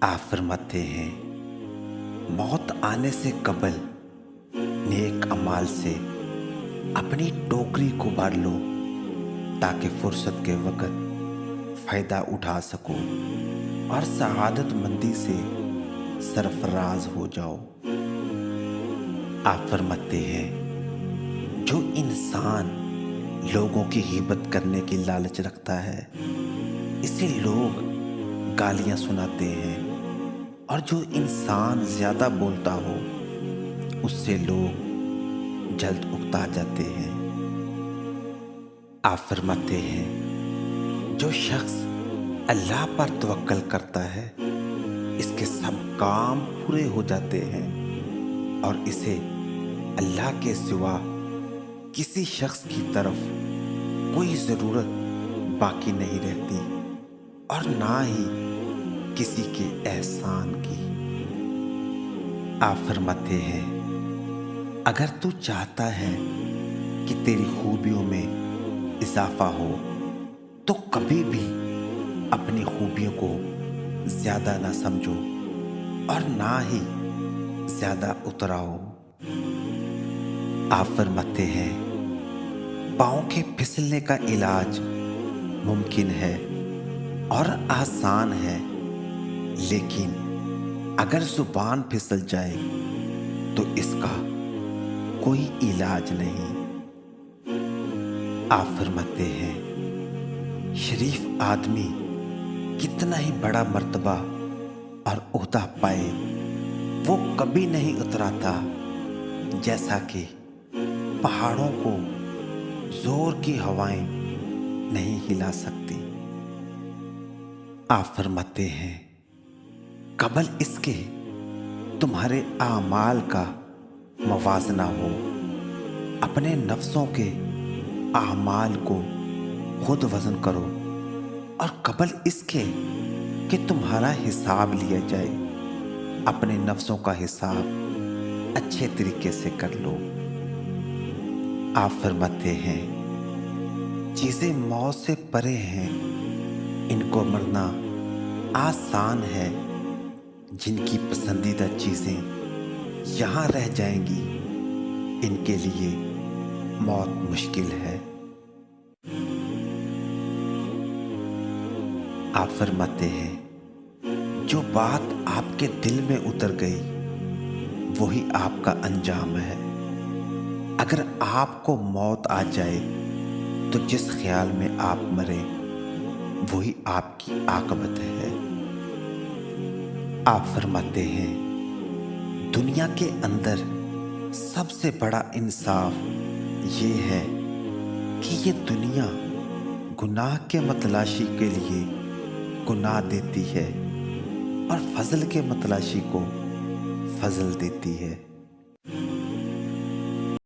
आप फरमाते हैं, मौत आने से कबल नेक अमाल से अपनी टोकरी को भर लो ताकि फुर्सत के वक़्त फ़ायदा उठा सको और सआदत मंदी से सरफराज हो जाओ। आप फरमाते हैं, जो इंसान लोगों की ग़ीबत करने की लालच रखता है इसे लोग गालियाँ सुनाते हैं, और जो इंसान ज़्यादा बोलता हो उससे लोग जल्द उकता जाते हैं। आप फरमाते हैं, जो शख्स अल्लाह पर तवक्कल करता है इसके सब काम पूरे हो जाते हैं और इसे अल्लाह के सिवा किसी शख्स की तरफ कोई ज़रूरत बाकी नहीं रहती और ना ही किसी के एहसान की। आप फरमाते हैं, अगर तू चाहता है कि तेरी खूबियों में इजाफा हो तो कभी भी अपनी खूबियों को ज़्यादा ना समझो और ना ही ज़्यादा उतराओ। आप फरमाते हैं, पाँव के फिसलने का इलाज मुमकिन है और आसान है, लेकिन अगर ज़ुबान फिसल जाए तो इसका कोई इलाज नहीं। आप फरमाते हैं, शरीफ आदमी कितना ही बड़ा मर्तबा और ओहदा पाए वो कभी नहीं उतराता जैसा कि पहाड़ों को जोर की हवाएं नहीं हिला सकती। आप फरमाते हैं, कबल इसके तुम्हारे आमाल का मवाजना हो, अपने नफ्सों के आमाल को खुद वज़न करो, और कबल इसके कि तुम्हारा हिसाब लिया जाए, अपने नफ्सों का हिसाब अच्छे तरीके से कर लो। आप फरमाते हैं, चीज़ें मौत से परे हैं, इनको मरना आसान है, जिनकी पसंदीदा चीज़ें यहाँ रह जाएंगी इनके लिए मौत मुश्किल है। आप फरमाते हैं, जो बात आपके दिल में उतर गई वही आपका अंजाम है। अगर आपको मौत आ जाए तो जिस ख्याल में आप मरे वही आपकी आकबत है। आप फरमाते हैं, दुनिया के अंदर सबसे बड़ा इंसाफ ये है कि ये दुनिया गुनाह के मतलाशी के लिए गुनाह देती है और फजल के मतलाशी को फजल देती है।